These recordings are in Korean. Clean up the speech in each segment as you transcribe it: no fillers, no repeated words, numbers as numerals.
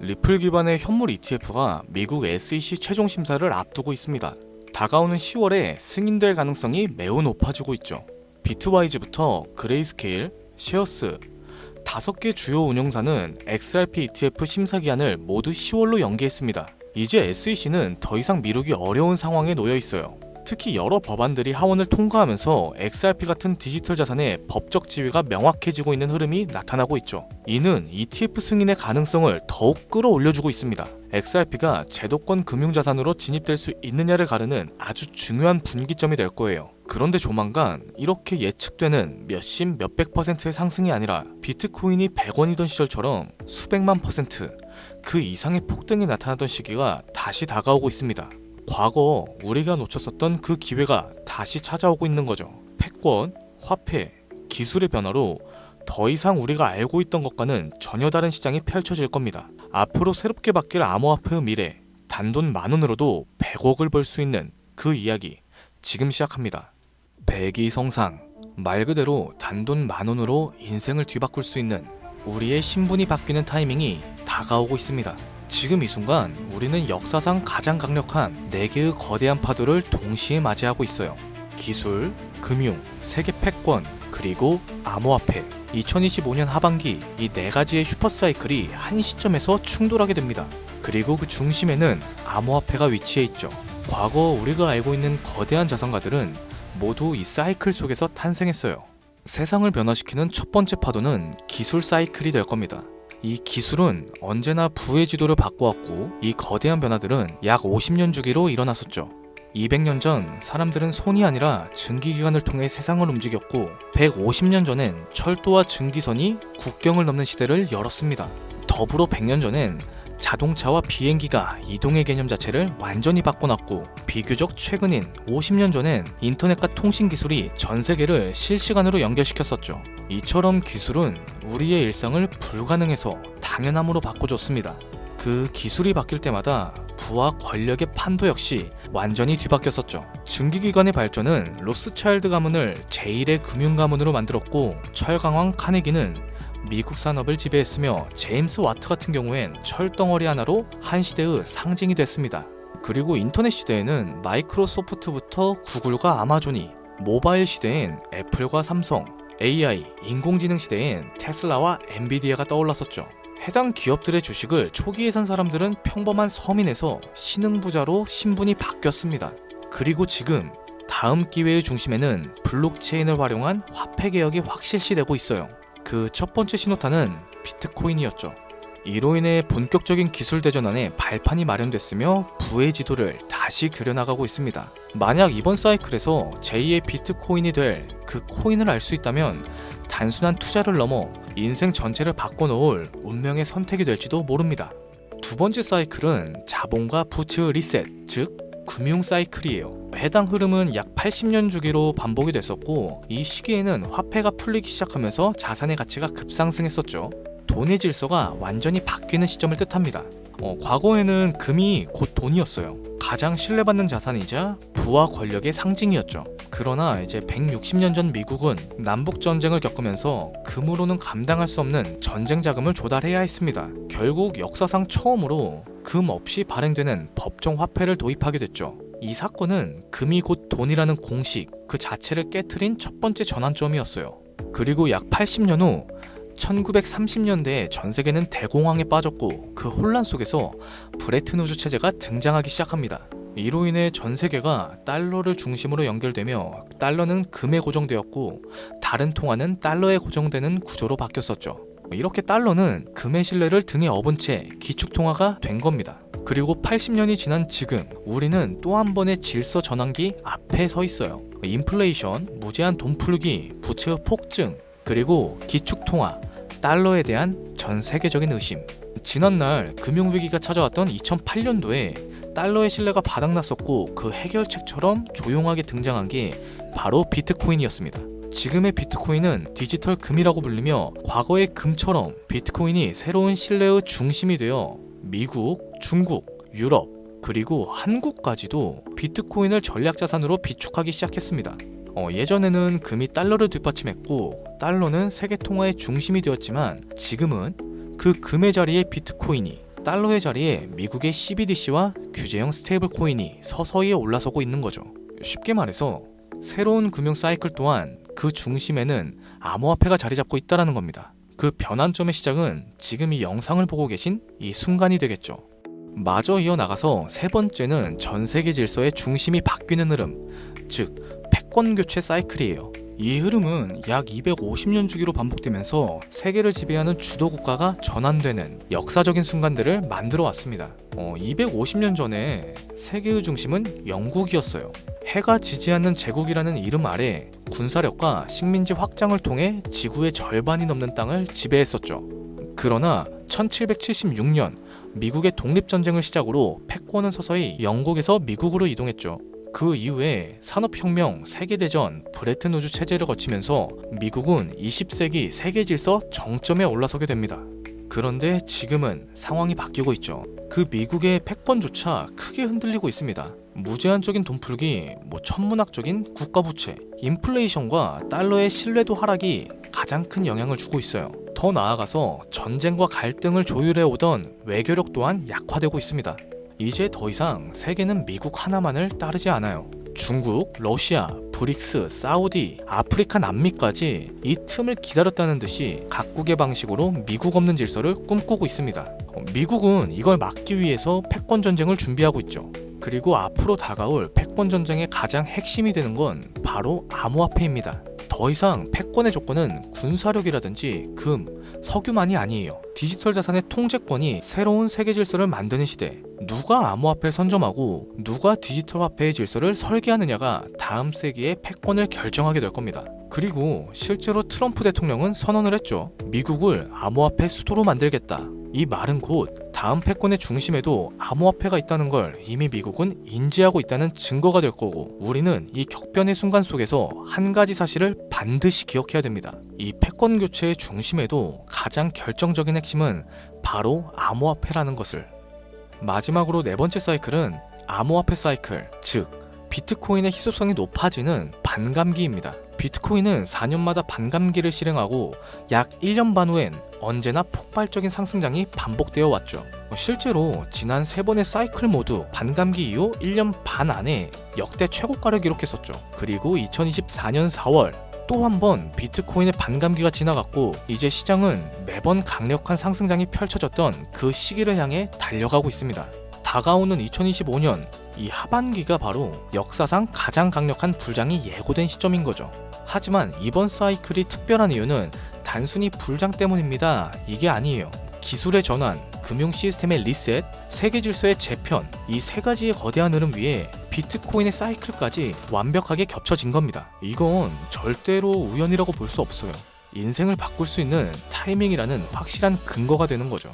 리플 기반의 현물 ETF가 미국 SEC 최종 심사를 앞두고 있습니다. 다가오는 10월에 승인될 가능성이 매우 높아지고 있죠. 비트와이즈부터 그레이스케일, 쉐어스 5개 주요 운용사는 XRP ETF 심사 기한을 모두 10월로 연기했습니다. 이제 SEC는 더 이상 미루기 어려운 상황에 놓여 있어요. 특히 여러 법안들이 하원을 통과하면서 XRP 같은 디지털 자산의 법적 지위가 명확해지고 있는 흐름이 나타나고 있죠. 이는 ETF 승인의 가능성을 더욱 끌어올려주고 있습니다. XRP가 제도권 금융자산으로 진입될 수 있느냐를 가르는 아주 중요한 분기점이 될 거예요. 그런데 조만간 이렇게 예측되는 몇십 몇백 %의 상승이 아니라 비트코인이 100원이던 시절처럼 수백만 %, 그 이상의 폭등이 나타나던 시기가 다시 다가오고 있습니다. 과거 우리가 놓쳤었던 그 기회가 다시 찾아오고 있는 거죠. 패권, 화폐, 기술의 변화로 더 이상 우리가 알고 있던 것과는 전혀 다른 시장이 펼쳐질 겁니다. 앞으로 새롭게 바뀔 암호화폐의 미래, 단돈 10,000원으로도 100억을 벌 수 있는 그 이야기 지금 시작합니다. 백이성상, 말 그대로 단돈 10,000원으로 인생을 뒤바꿀 수 있는 우리의 신분이 바뀌는 타이밍이 다가오고 있습니다. 지금 이 순간 우리는 역사상 가장 강력한 4개의 거대한 파도를 동시에 맞이하고 있어요. 기술, 금융, 세계 패권, 그리고 암호화폐. 2025년 하반기 이 4가지의 슈퍼사이클이 한 시점에서 충돌하게 됩니다. 그리고 그 중심에는 암호화폐가 위치해 있죠. 과거 우리가 알고 있는 거대한 자산가들은 모두 이 사이클 속에서 탄생했어요. 세상을 변화시키는 첫 번째 파도는 기술 사이클이 될 겁니다. 이 기술은 언제나 부의 지도를 바꿔왔고 이 거대한 변화들은 약 50년 주기로 일어났었죠. 200년 전 사람들은 손이 아니라 증기기관을 통해 세상을 움직였고 150년 전엔 철도와 증기선이 국경을 넘는 시대를 열었습니다. 더불어 100년 전엔 자동차와 비행기가 이동의 개념 자체를 완전히 바꿔놨고 비교적 최근인 50년 전엔 인터넷과 통신 기술이 전 세계를 실시간으로 연결시켰었죠. 이처럼 기술은 우리의 일상을 불가능해서 당연함으로 바꿔줬습니다. 그 기술이 바뀔 때마다 부와 권력의 판도 역시 완전히 뒤바뀌었었죠. 증기기관의 발전은 로스차일드 가문을 제1의 금융가문으로 만들었고 철강왕 카네기는 미국 산업을 지배했으며 제임스 와트 같은 경우엔 철덩어리 하나로 한 시대의 상징이 됐습니다. 그리고 인터넷 시대에는 마이크로소프트부터 구글과 아마존이, 모바일 시대엔 애플과 삼성, AI, 인공지능 시대엔 테슬라와 엔비디아가 떠올랐었죠. 해당 기업들의 주식을 초기에 산 사람들은 평범한 서민에서 신흥부자로 신분이 바뀌었습니다. 그리고 지금 다음 기회의 중심에는 블록체인을 활용한 화폐 개혁이 확실시되고 있어요. 그 첫 번째 신호탄은 비트코인이었죠. 이로 인해 본격적인 기술 대전환에 발판이 마련됐으며 부의 지도를 다시 그려나가고 있습니다. 만약 이번 사이클에서 제2의 비트코인이 될 그 코인을 알 수 있다면 단순한 투자를 넘어 인생 전체를 바꿔놓을 운명의 선택이 될지도 모릅니다. 두 번째 사이클은 자본과 부츠의 리셋, 즉 금융 사이클이에요. 해당 흐름은 약 80년 주기로 반복이 됐었고 이 시기에는 화폐가 풀리기 시작하면서 자산의 가치가 급상승했었죠. 돈의 질서가 완전히 바뀌는 시점을 뜻합니다. 과거에는 금이 곧 돈이었어요. 가장 신뢰받는 자산이자 부와 권력의 상징이었죠. 그러나 이제 160년 전 미국은 남북전쟁을 겪으면서 금으로는 감당할 수 없는 전쟁 자금을 조달해야 했습니다. 결국 역사상 처음으로 금 없이 발행되는 법정 화폐를 도입하게 됐죠. 이 사건은 금이 곧 돈이라는 공식 그 자체를 깨트린 첫 번째 전환점이었어요. 그리고 약 80년 후 1930년대에 전 세계는 대공황에 빠졌고 그 혼란 속에서 브레튼 우즈 체제가 등장하기 시작합니다. 이로 인해 전 세계가 달러를 중심으로 연결되며 달러는 금에 고정되었고 다른 통화는 달러에 고정되는 구조로 바뀌었었죠. 이렇게 달러는 금의 신뢰를 등에 업은 채 기축통화가 된 겁니다. 그리고 80년이 지난 지금 우리는 또 한 번의 질서 전환기 앞에 서 있어요. 인플레이션, 무제한 돈 풀기, 부채의 폭증, 그리고 기축통화, 달러에 대한 전 세계적인 의심. 지난날 금융위기가 찾아왔던 2008년도에 달러의 신뢰가 바닥났었고 그 해결책처럼 조용하게 등장한 게 바로 비트코인이었습니다. 지금의 비트코인은 디지털 금이라고 불리며 과거의 금처럼 비트코인이 새로운 신뢰의 중심이 되어 미국, 중국, 유럽, 그리고 한국까지도 비트코인을 전략자산으로 비축하기 시작했습니다. 예전에는 금이 달러를 뒷받침했고 달러는 세계 통화의 중심이 되었지만 지금은 그 금의 자리에 비트코인이, 달러의 자리에 미국의 CBDC와 규제형 스테이블 코인이 서서히 올라서고 있는 거죠. 쉽게 말해서 새로운 금융 사이클 또한 그 중심에는 암호화폐가 자리 잡고 있다는 겁니다. 그 변환점의 시작은 지금 이 영상을 보고 계신 이 순간이 되겠죠. 마저 이어나가서 세 번째는 전 세계 질서의 중심이 바뀌는 흐름, 즉 패권 교체 사이클이에요. 이 흐름은 약 250년 주기로 반복되면서 세계를 지배하는 주도 국가가 전환되는 역사적인 순간들을 만들어 왔습니다. 250년 전에 세계의 중심은 영국이었어요. 해가 지지 않는 제국이라는 이름 아래 군사력과 식민지 확장을 통해 지구의 절반이 넘는 땅을 지배했었죠. 그러나 1776년 미국의 독립전쟁을 시작으로 패권은 서서히 영국에서 미국으로 이동했죠. 그 이후에 산업혁명, 세계대전, 브레튼 우즈 체제를 거치면서 미국은 20세기 세계 질서 정점에 올라서게 됩니다. 그런데 지금은 상황이 바뀌고 있죠. 그 미국의 패권조차 크게 흔들리고 있습니다. 무제한적인 돈풀기, 천문학적인 국가부채, 인플레이션과 달러의 신뢰도 하락이 가장 큰 영향을 주고 있어요. 더 나아가서 전쟁과 갈등을 조율해오던 외교력 또한 약화되고 있습니다. 이제 더 이상 세계는 미국 하나만을 따르지 않아요. 중국, 러시아, 브릭스, 사우디, 아프리카, 남미까지 이 틈을 기다렸다는 듯이 각국의 방식으로 미국 없는 질서를 꿈꾸고 있습니다. 미국은 이걸 막기 위해서 패권 전쟁을 준비하고 있죠. 그리고 앞으로 다가올 패권 전쟁의 가장 핵심이 되는 건 바로 암호화폐입니다. 더 이상 패권의 조건은 군사력이라든지 금, 석유만이 아니에요. 디지털 자산의 통제권이 새로운 세계 질서를 만드는 시대. 누가 암호화폐를 선점하고 누가 디지털 화폐의 질서를 설계하느냐가 다음 세기의 패권을 결정하게 될 겁니다. 그리고 실제로 트럼프 대통령은 선언을 했죠. 미국을 암호화폐 수도로 만들겠다. 이 말은 곧 다음 패권의 중심에도 암호화폐가 있다는 걸 이미 미국은 인지하고 있다는 증거가 될 거고, 우리는 이 격변의 순간 속에서 한 가지 사실을 반드시 기억해야 됩니다. 이 패권 교체의 중심에도 가장 결정적인 핵심은 바로 암호화폐라는 것을. 마지막으로 네 번째 사이클은 암호화폐 사이클, 즉 비트코인의 희소성이 높아지는 반감기입니다. 비트코인은 4년마다 반감기를 실행하고 약 1년 반 후엔 언제나 폭발적인 상승장이 반복되어 왔죠. 실제로 지난 3번의 사이클 모두 반감기 이후 1년 반 안에 역대 최고가를 기록했었죠. 그리고 2024년 4월 또 한 번 비트코인의 반감기가 지나갔고, 이제 시장은 매번 강력한 상승장이 펼쳐졌던 그 시기를 향해 달려가고 있습니다. 다가오는 2025년 이 하반기가 바로 역사상 가장 강력한 불장이 예고된 시점인 거죠. 하지만 이번 사이클이 특별한 이유는 단순히 불장 때문입니다. 이게 아니에요. 기술의 전환, 금융 시스템의 리셋, 세계 질서의 재편, 이 세 가지의 거대한 흐름 위에 비트코인의 사이클까지 완벽하게 겹쳐진 겁니다. 이건 절대로 우연이라고 볼 수 없어요. 인생을 바꿀 수 있는 타이밍이라는 확실한 근거가 되는 거죠.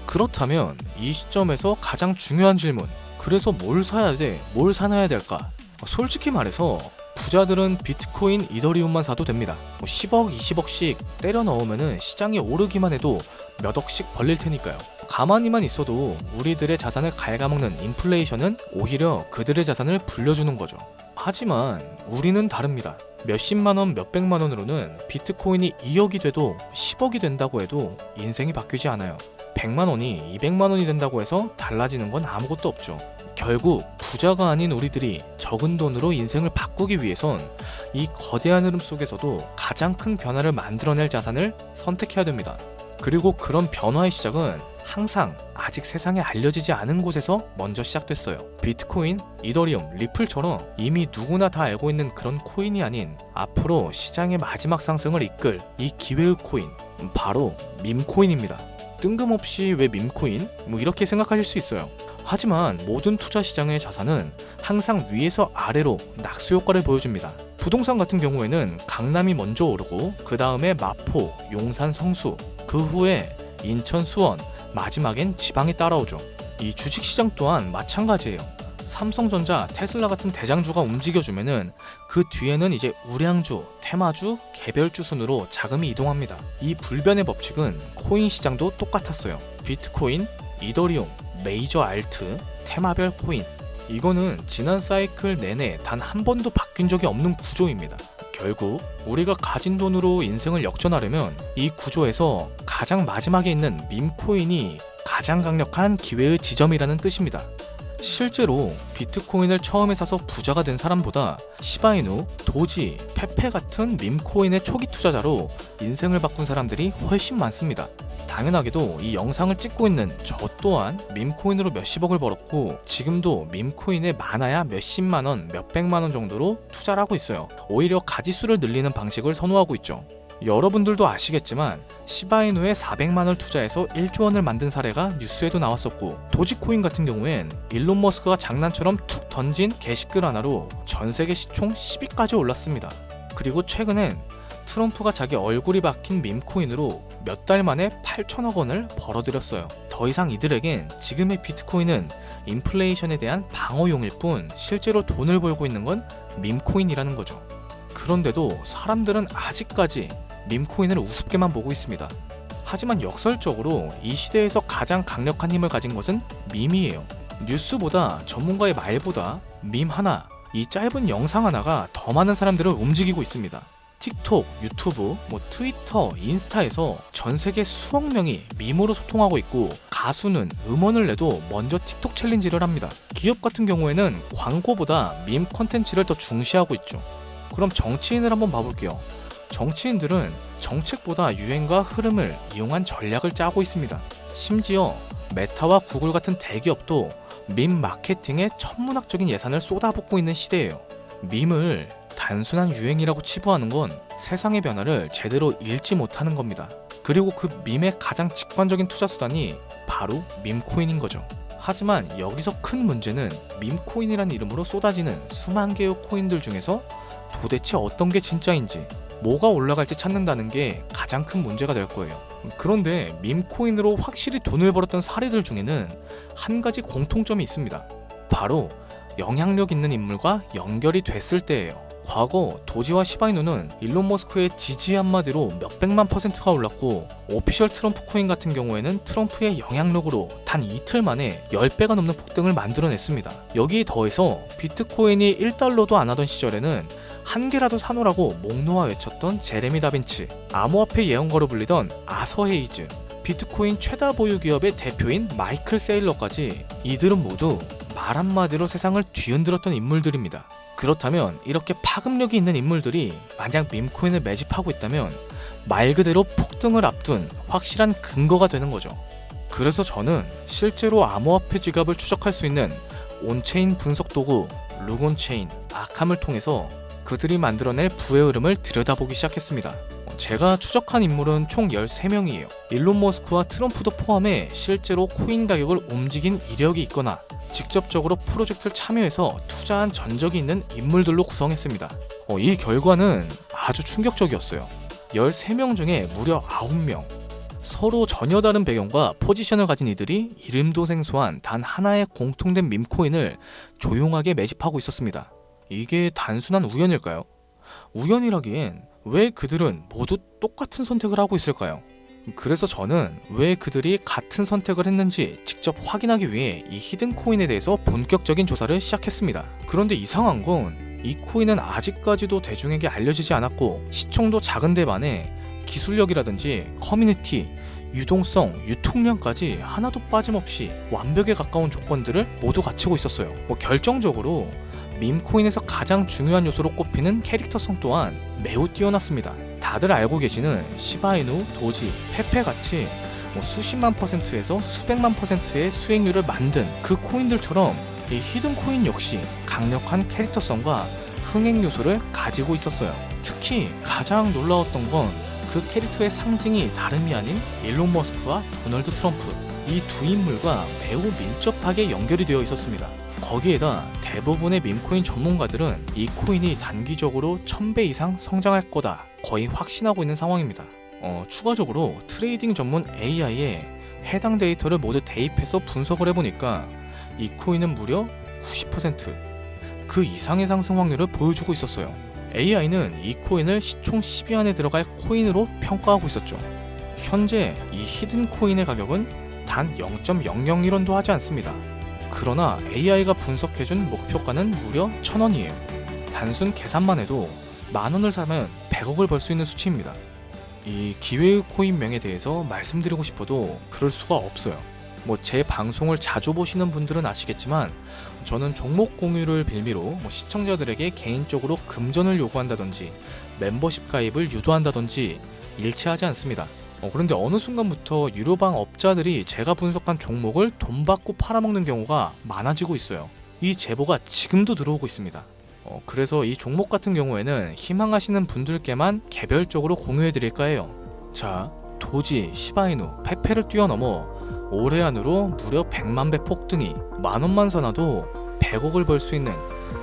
그렇다면 이 시점에서 가장 중요한 질문, 그래서 뭘 사야 돼? 뭘 사놔야 될까? 솔직히 말해서 부자들은 비트코인, 이더리움만 사도 됩니다. 10억, 20억씩 때려 넣으면 시장이 오르기만 해도 몇 억씩 벌릴 테니까요. 가만히만 있어도 우리들의 자산을 갉아먹는 인플레이션은 오히려 그들의 자산을 불려주는 거죠. 하지만 우리는 다릅니다. 몇십만원, 몇백만원으로는 비트코인이 2억이 돼도 10억이 된다고 해도 인생이 바뀌지 않아요. 100만원이 200만원이 된다고 해서 달라지는 건 아무것도 없죠. 결국 부자가 아닌 우리들이 적은 돈으로 인생을 바꾸기 위해선 이 거대한 흐름 속에서도 가장 큰 변화를 만들어낼 자산을 선택해야 됩니다. 그리고 그런 변화의 시작은 항상 아직 세상에 알려지지 않은 곳에서 먼저 시작됐어요. 비트코인, 이더리움, 리플처럼 이미 누구나 다 알고 있는 그런 코인이 아닌 앞으로 시장의 마지막 상승을 이끌 이 기회의 코인, 바로 밈코인입니다. 뜬금없이 왜 밈코인? 이렇게 생각하실 수 있어요. 하지만 모든 투자 시장의 자산은 항상 위에서 아래로 낙수 효과를 보여줍니다. 부동산 같은 경우에는 강남이 먼저 오르고 그 다음에 마포, 용산, 성수, 그 후에 인천, 수원, 마지막엔 지방이 따라오죠. 이 주식시장 또한 마찬가지예요. 삼성전자, 테슬라 같은 대장주가 움직여주면은 그 뒤에는 이제 우량주, 테마주, 개별주 순으로 자금이 이동합니다. 이 불변의 법칙은 코인 시장도 똑같았어요. 비트코인, 이더리움, 메이저 알트, 테마별 코인, 이거는 지난 사이클 내내 단 한 번도 바뀐 적이 없는 구조입니다. 결국 우리가 가진 돈으로 인생을 역전하려면 이 구조에서 가장 마지막에 있는 밈코인이 가장 강력한 기회의 지점이라는 뜻입니다. 실제로 비트코인을 처음에 사서 부자가 된 사람보다 시바이누, 도지, 페페 같은 밈코인의 초기 투자자로 인생을 바꾼 사람들이 훨씬 많습니다. 당연하게도 이 영상을 찍고 있는 저 또한 밈코인으로 몇십억을 벌었고 지금도 밈코인에 많아야 몇십만원, 몇백만원 정도로 투자를 하고 있어요. 오히려 가지수를 늘리는 방식을 선호하고 있죠. 여러분들도 아시겠지만 시바이누에 400만원을 투자해서 1조 원을 만든 사례가 뉴스에도 나왔었고, 도지코인 같은 경우엔 일론 머스크가 장난처럼 툭 던진 게시글 하나로 전세계 시총 10위까지 올랐습니다. 그리고 최근엔 트럼프가 자기 얼굴이 박힌 밈코인으로 몇 달 만에 8천억 원을 벌어들였어요. 더 이상 이들에겐 지금의 비트코인은 인플레이션에 대한 방어용일 뿐 실제로 돈을 벌고 있는 건 밈코인이라는 거죠. 그런데도 사람들은 아직까지 밈코인을 우습게만 보고 있습니다. 하지만 역설적으로 이 시대에서 가장 강력한 힘을 가진 것은 밈이에요. 뉴스보다 전문가의 말보다 밈 하나, 이 짧은 영상 하나가 더 많은 사람들을 움직이고 있습니다. 틱톡, 유튜브, 트위터, 인스타에서 전 세계 수억 명이 밈으로 소통하고 있고, 가수는 음원을 내도 먼저 틱톡 챌린지를 합니다. 기업 같은 경우에는 광고보다 밈 컨텐츠를 더 중시하고 있죠. 그럼 정치인을 한번 봐볼게요. 정치인들은 정책보다 유행과 흐름을 이용한 전략을 짜고 있습니다. 심지어 메타와 구글 같은 대기업도 밈 마케팅에 천문학적인 예산을 쏟아붓고 있는 시대예요. 밈을 단순한 유행이라고 치부하는 건 세상의 변화를 제대로 읽지 못하는 겁니다. 그리고 그 밈의 가장 직관적인 투자 수단이 바로 밈코인인 거죠. 하지만 여기서 큰 문제는 밈코인이라는 이름으로 쏟아지는 수만 개의 코인들 중에서 도대체 어떤 게 진짜인지, 뭐가 올라갈지 찾는다는 게 가장 큰 문제가 될 거예요. 그런데 밈코인으로 확실히 돈을 벌었던 사례들 중에는 한 가지 공통점이 있습니다. 바로 영향력 있는 인물과 연결이 됐을 때예요. 과거 도지와 시바이누는 일론 머스크의 지지 한마디로 몇백만 %가 올랐고, 오피셜 트럼프 코인 같은 경우에는 트럼프의 영향력으로 단 이틀 만에 10배가 넘는 폭등을 만들어냈습니다. 여기에 더해서 비트코인이 1달러도 안 하던 시절에는 한 개라도 사놓으라고 목 놓아 외쳤던 제레미 다빈치, 암호화폐 예언가로 불리던 아서 헤이즈, 비트코인 최다 보유 기업의 대표인 마이클 세일러까지, 이들은 모두 말 한마디로 세상을 뒤흔들었던 인물들입니다. 그렇다면 이렇게 파급력이 있는 인물들이 만약 밈코인을 매집하고 있다면 말 그대로 폭등을 앞둔 확실한 근거가 되는 거죠. 그래서 저는 실제로 암호화폐 지갑을 추적할 수 있는 온체인 분석 도구 루곤체인, 아캄을 통해서 그들이 만들어낼 부의 흐름을 들여다보기 시작했습니다. 제가 추적한 인물은 총 13명이에요. 일론 머스크와 트럼프도 포함해 실제로 코인 가격을 움직인 이력이 있거나 직접적으로 프로젝트를 참여해서 투자한 전적이 있는 인물들로 구성했습니다. 이 결과는 아주 충격적이었어요. 13명 중에 무려 9명, 서로 전혀 다른 배경과 포지션을 가진 이들이 이름도 생소한 단 하나의 공통된 밈코인을 조용하게 매집하고 있었습니다. 이게 단순한 우연일까요? 우연이라기엔 왜 그들은 모두 똑같은 선택을 하고 있을까요? 그래서 저는 왜 그들이 같은 선택을 했는지 직접 확인하기 위해 이 히든 코인에 대해서 본격적인 조사를 시작했습니다. 그런데 이상한 건 이 코인은 아직까지도 대중에게 알려지지 않았고, 시총도 작은데 반해 기술력이라든지 커뮤니티, 유동성, 유통량까지 하나도 빠짐없이 완벽에 가까운 조건들을 모두 갖추고 있었어요. 결정적으로 밈코인에서 가장 중요한 요소로 꼽히는 캐릭터성 또한 매우 뛰어났습니다. 다들 알고 계시는 시바이누, 도지, 페페 같이 수십만 %에서 수백만 %의 수익률을 만든 그 코인들처럼 이 히든 코인 역시 강력한 캐릭터성과 흥행 요소를 가지고 있었어요. 특히 가장 놀라웠던 건 그 캐릭터의 상징이 다름이 아닌 일론 머스크와 도널드 트럼프, 이 두 인물과 매우 밀접하게 연결이 되어 있었습니다. 거기에다 대부분의 밈코인 전문가들은 이 코인이 단기적으로 1000배 이상 성장할 거다 거의 확신하고 있는 상황입니다. 추가적으로 트레이딩 전문 AI에 해당 데이터를 모두 대입해서 분석을 해보니까 이 코인은 무려 90% 그 이상의 상승 확률을 보여주고 있었어요. AI는 이 코인을 시총 10위 안에 들어갈 코인으로 평가하고 있었죠. 현재 이 히든 코인의 가격은 단 0.001원도 하지 않습니다. 그러나 AI가 분석해준 목표가는 무려 1000원이에요. 단순 계산만 해도 만원을 사면 100억을 벌 수 있는 수치입니다. 이 기회의 코인명에 대해서 말씀드리고 싶어도 그럴 수가 없어요. 제 방송을 자주 보시는 분들은 아시겠지만 저는 종목 공유를 빌미로 시청자들에게 개인적으로 금전을 요구한다든지 멤버십 가입을 유도한다든지 일치하지 않습니다. 그런데 어느 순간부터 유료방 업자들이 제가 분석한 종목을 돈 받고 팔아먹는 경우가 많아지고 있어요. 이 제보가 지금도 들어오고 있습니다. 그래서 이 종목 같은 경우에는 희망하시는 분들께만 개별적으로 공유해드릴까 해요. 자, 도지, 시바이누, 페페를 뛰어넘어 올해 안으로 무려 100만 배 폭등이 만원만 사놔도 100억을 벌 수 있는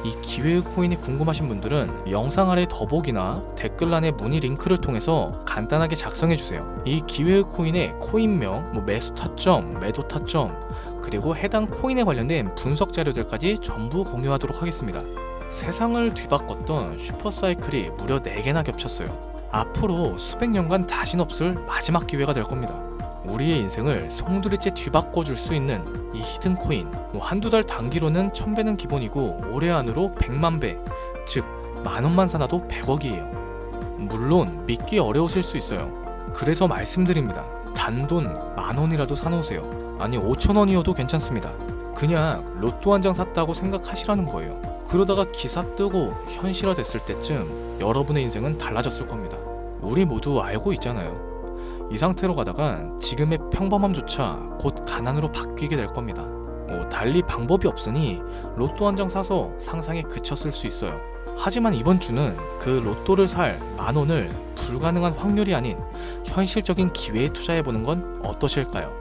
이 기회의 코인이 궁금하신 분들은 영상 아래 더보기나 댓글란의 문의 링크를 통해서 간단하게 작성해주세요. 이 기회의 코인의 코인명, 매수 타점, 매도 타점, 그리고 해당 코인에 관련된 분석 자료들까지 전부 공유하도록 하겠습니다. 세상을 뒤바꿨던 슈퍼사이클이 무려 4개나 겹쳤어요. 앞으로 수백 년간 다신 없을 마지막 기회가 될 겁니다. 우리의 인생을 송두리째 뒤바꿔줄 수 있는 이 히든코인, 한두 달 단기로는 1000배는 기본이고 올해 안으로 100만 배, 즉 만원만 사놔도 100억이에요. 물론 믿기 어려우실 수 있어요. 그래서 말씀드립니다. 단돈 만원이라도 사놓으세요. 아니 5천원이어도 괜찮습니다. 그냥 로또 한 장 샀다고 생각하시라는 거예요. 그러다가 기사 뜨고 현실화 됐을 때쯤 여러분의 인생은 달라졌을 겁니다. 우리 모두 알고 있잖아요. 이 상태로 가다간 지금의 평범함조차 곧 가난으로 바뀌게 될 겁니다. 달리 방법이 없으니 로또 한 장 사서 상상에 그쳤을 수 있어요. 하지만 이번 주는 그 로또를 살 만원을 불가능한 확률이 아닌 현실적인 기회에 투자해보는 건 어떠실까요?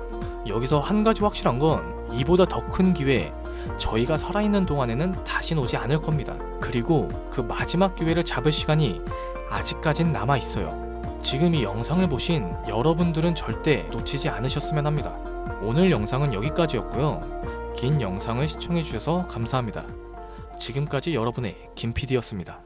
여기서 한 가지 확실한 건 이보다 더 큰 기회, 저희가 살아있는 동안에는 다신 오지 않을 겁니다. 그리고 그 마지막 기회를 잡을 시간이 아직까진 남아있어요. 지금 이 영상을 보신 여러분들은 절대 놓치지 않으셨으면 합니다. 오늘 영상은 여기까지였고요. 긴 영상을 시청해주셔서 감사합니다. 지금까지 여러분의 김PD였습니다.